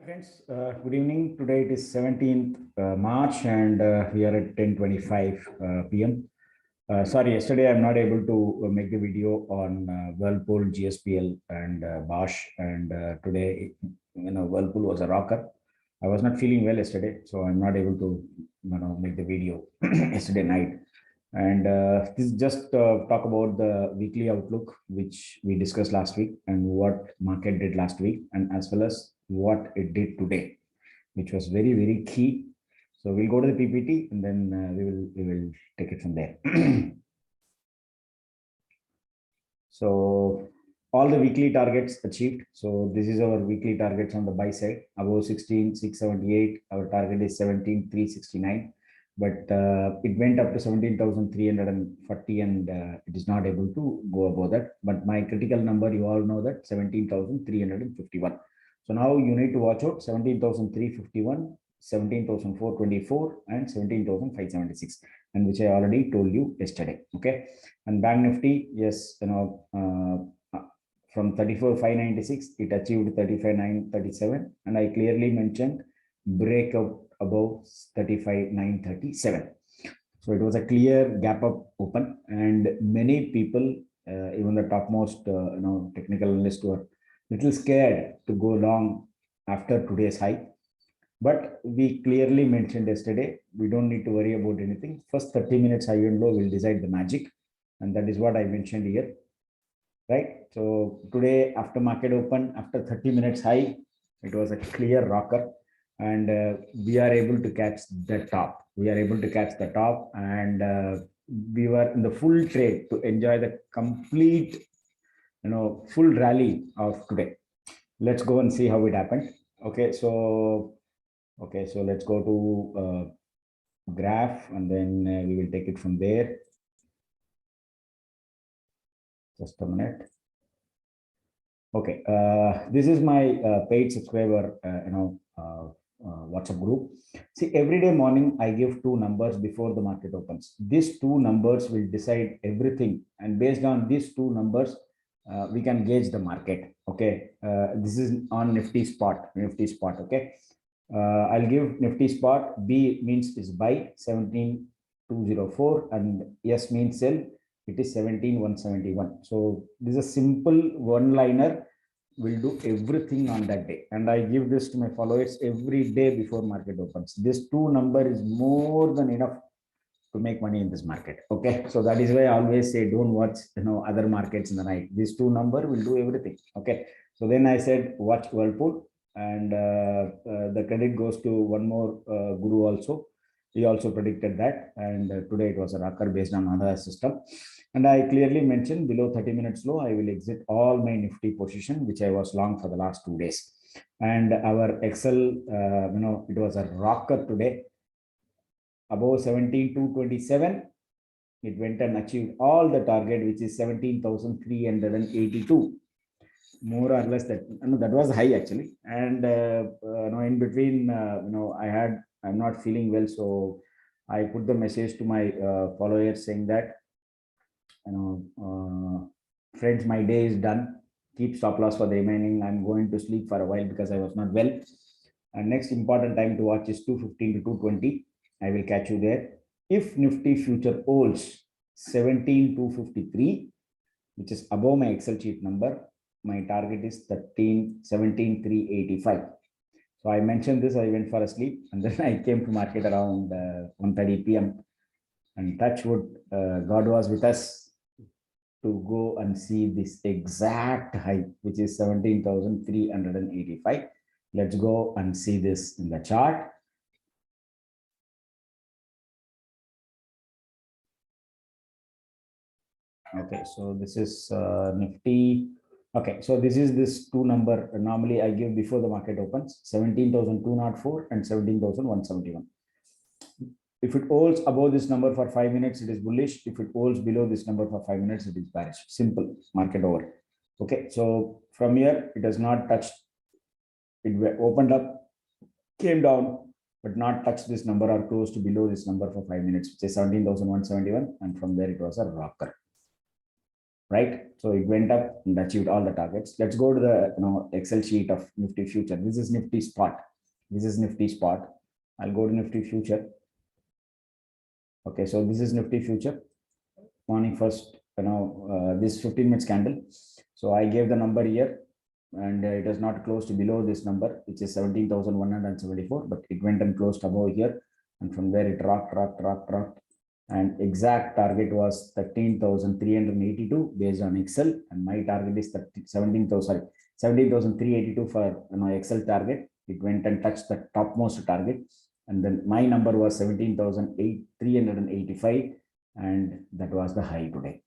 Friends, good evening. Today it is 17th March and we are at 10:25 p.m. Sorry, yesterday I'm not able to make the video on Whirlpool, GSPL and Bosch, and today, Whirlpool was a rocker. I was not feeling well yesterday, so I'm not able to, make the video yesterday night. And this is just talk about the weekly outlook, which we discussed last week, and what market did last week, and as well as what it did today, which was very, very key. So we'll go to the PPT and then we will take it from there. So all the weekly targets achieved. So this is our weekly targets on the buy side. Above 16,678. Our target is 17,369. But it went up to 17,340 and it is not able to go above that. But my critical number, you all know that 17,351. So now you need to watch out 17,351, 17,424 and 17,576, and which I already told you yesterday. Okay. And Bank Nifty, yes, from 34,596, it achieved 35,937, and I clearly mentioned breakout above 35,937. So it was a clear gap up open, and many people, even the topmost, technical analysts were little scared to go long after today's high. But we clearly mentioned yesterday, we don't need to worry about anything. First 30 minutes high and low will decide the magic. And that is what I mentioned here, right? So today, after market open, after 30 minutes high, it was a clear rocker. And we are able to catch the top. We are able to catch the top, and we were in the full trade to enjoy the complete, full rally of today. Let's go and see how it happened. Okay, so let's go to graph, and then we will take it from there. Just a minute. Okay, this is my paid subscriber, WhatsApp group. See, every day morning I give two numbers before the market opens. These two numbers will decide everything, and based on these two numbers, we can gauge the market. Okay, this is on Nifty spot. Okay, I'll give Nifty spot. B means is buy 17,204, and S means sell. It is 17,171. So this is a simple one-liner. Will do everything on that day, and I give this to my followers every day before market opens. This two number is more than enough to make money in this market. Okay, so that is why I always say don't watch other markets in the night. This two number will do everything. Okay, so then I said watch Whirlpool, and the credit goes to one more guru also. He also predicted that, and today it was a rocker based on another system. And I clearly mentioned below 30 minutes low, I will exit all my Nifty position, which I was long for the last 2 days. And our Excel, it was a rocker today. Above 17,227, it went and achieved all the target, which is 17,382. More or less that was high actually. And in between, I'm not feeling well, so I put the message to my followers saying that, friends, my day is done. Keep stop loss for the remaining. I'm going to sleep for a while because I was not well. And next important time to watch is 215 to 220. I will catch you there. If Nifty Future holds 17,253, which is above my Excel sheet number, my target is 17,385. So I mentioned this, I went for a sleep, and then I came to market around 1:30 p.m. and touch wood, God was with us to go and see this exact high, which is 17,385. Let's go and see this in the chart. Okay, so this is Nifty. Okay, so this is this two number. Normally I give before the market opens 17,204 and 17,171. If it holds above this number for 5 minutes, it is bullish. If it holds below this number for 5 minutes, it is bearish. Simple, market over. Okay, so from here, it has not touched. It opened up, came down, but not touched this number or close to below this number for 5 minutes, which is 17,171. And from there, it was a rocker. right? So it went up and achieved all the targets. Let's go to the Excel sheet of Nifty Future. This is Nifty Spot. This is Nifty Spot. I'll go to Nifty Future. Okay, so this is Nifty Future. Morning first, this 15 minutes candle. So I gave the number here, and it has not closed below this number, which is 17,174, but it went and closed above here, and from there it rocked, and exact target was 13,382 based on Excel, and my target is 17,382 for Excel target. It went and touched the topmost target, and then my number was 17,385, and that was the high today.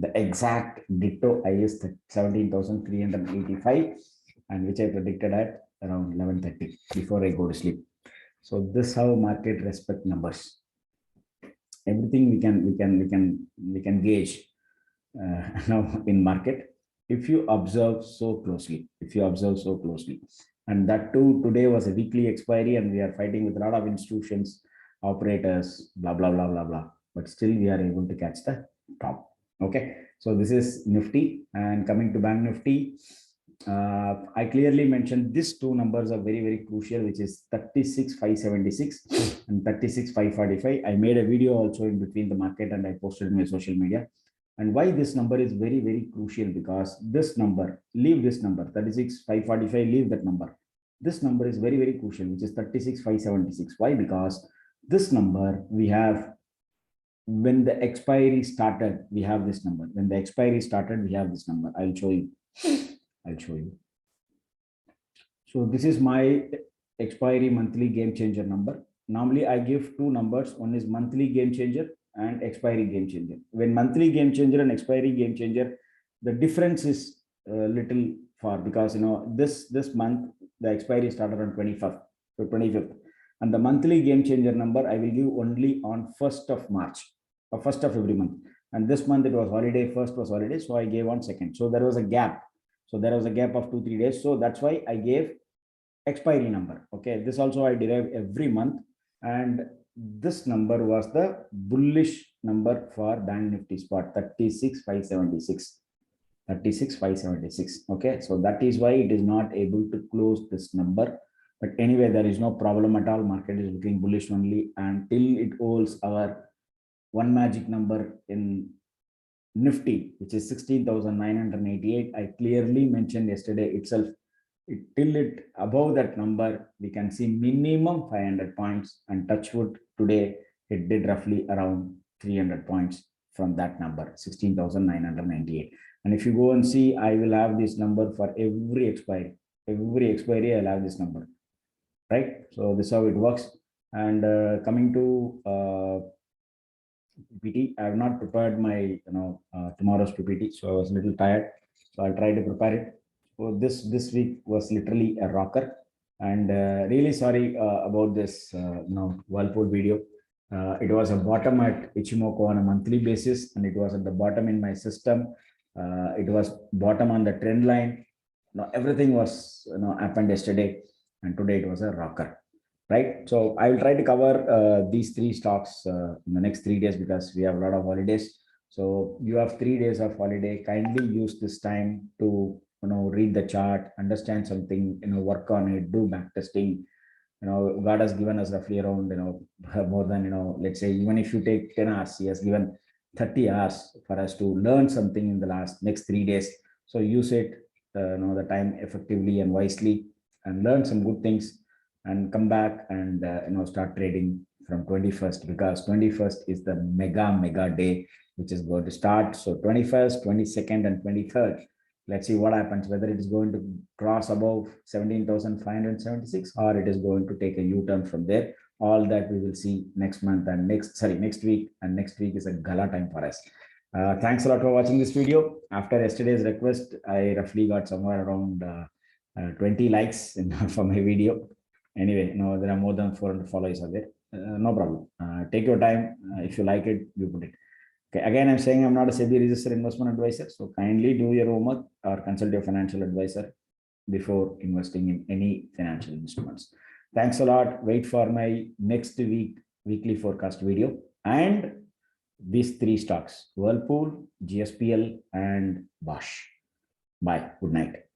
The exact ditto high is 17,385, and which I predicted at around 11:30 before I go to sleep. So this how market respect numbers. Everything we can gauge now in market if you observe so closely. And that too, today was a weekly expiry, and we are fighting with a lot of institutions, operators, blah blah blah blah blah, but still we are able to catch the top. Okay, so this is Nifty. And coming to Bank Nifty, I clearly mentioned these two numbers are very, very crucial, which is 36,576 and 36,545. I made a video also in between the market, and I posted in my social media. And why this number is very, very crucial, because this number, leave this number, 36,545, leave that number. This number is very, very crucial, which is 36,576. Why? Because this number we have, when the expiry started, we have this number. When the expiry started, we have this number. I'll show you. So this is my expiry monthly game changer number. Normally I give two numbers. One is monthly game changer and expiry game changer. When monthly game changer and expiry game changer, the difference is little far, because this month the expiry started on 25th, and the monthly game changer number I will give only on 1st of March, or 1st of every month. And this month it was holiday, first was holiday, so I gave on 2nd. So there was a gap. So there was a gap of 2-3 days. So that's why I gave expiry number. Okay, this also I derive every month, and this number was the bullish number for Bank Nifty Spot, 36,576. Okay, so that is why it is not able to close this number. But anyway, there is no problem at all. Market is looking bullish only until it holds our one magic number in Nifty, which is 16,988. I clearly mentioned yesterday itself. Till it above that number, we can see minimum 500 points, and touch wood, today it did roughly around 300 points from that number, 16,998. And if you go and see, I will have this number for every expiry. I'll have this number, right? So this is how it works. And coming to PPT, I have not prepared my tomorrow's PPT, so I was a little tired, so I'll try to prepare it. So this week was literally a rocker, and really sorry about this Whirlpool video. It was a bottom at Ichimoku on a monthly basis, and it was at the bottom in my system. It was bottom on the trend line. Everything was happened yesterday, and today it was a rocker, right? So I will try to cover these three stocks in the next 3 days, because we have a lot of holidays. So you have 3 days of holiday. Kindly use this time to read the chart, understand something, work on it, do back testing. God has given us roughly around more than let's say, even if you take 10 hours, he has given 30 hours for us to learn something in the next 3 days. So use it the time effectively and wisely, and learn some good things, and come back and start trading from 21st, because 21st is the mega day which is going to start. So 21st, 22nd, and 23rd, let's see what happens, whether it is going to cross above 17,576, or it is going to take a U-turn from there. All that we will see next month and next week, and next week is a gala time for us. Thanks a lot for watching this video. After yesterday's request, I roughly got somewhere around 20 likes for my video. Anyway, there are more than 400 followers are there. No problem. Take your time. If you like it, you put it. Okay. Again, I'm saying I'm not a SEBI registered investment advisor, so kindly do your homework or consult your financial advisor before investing in any financial instruments. Thanks a lot. Wait for my next weekly forecast video. And these three stocks: Whirlpool, GSPL, and Bosch. Bye. Good night.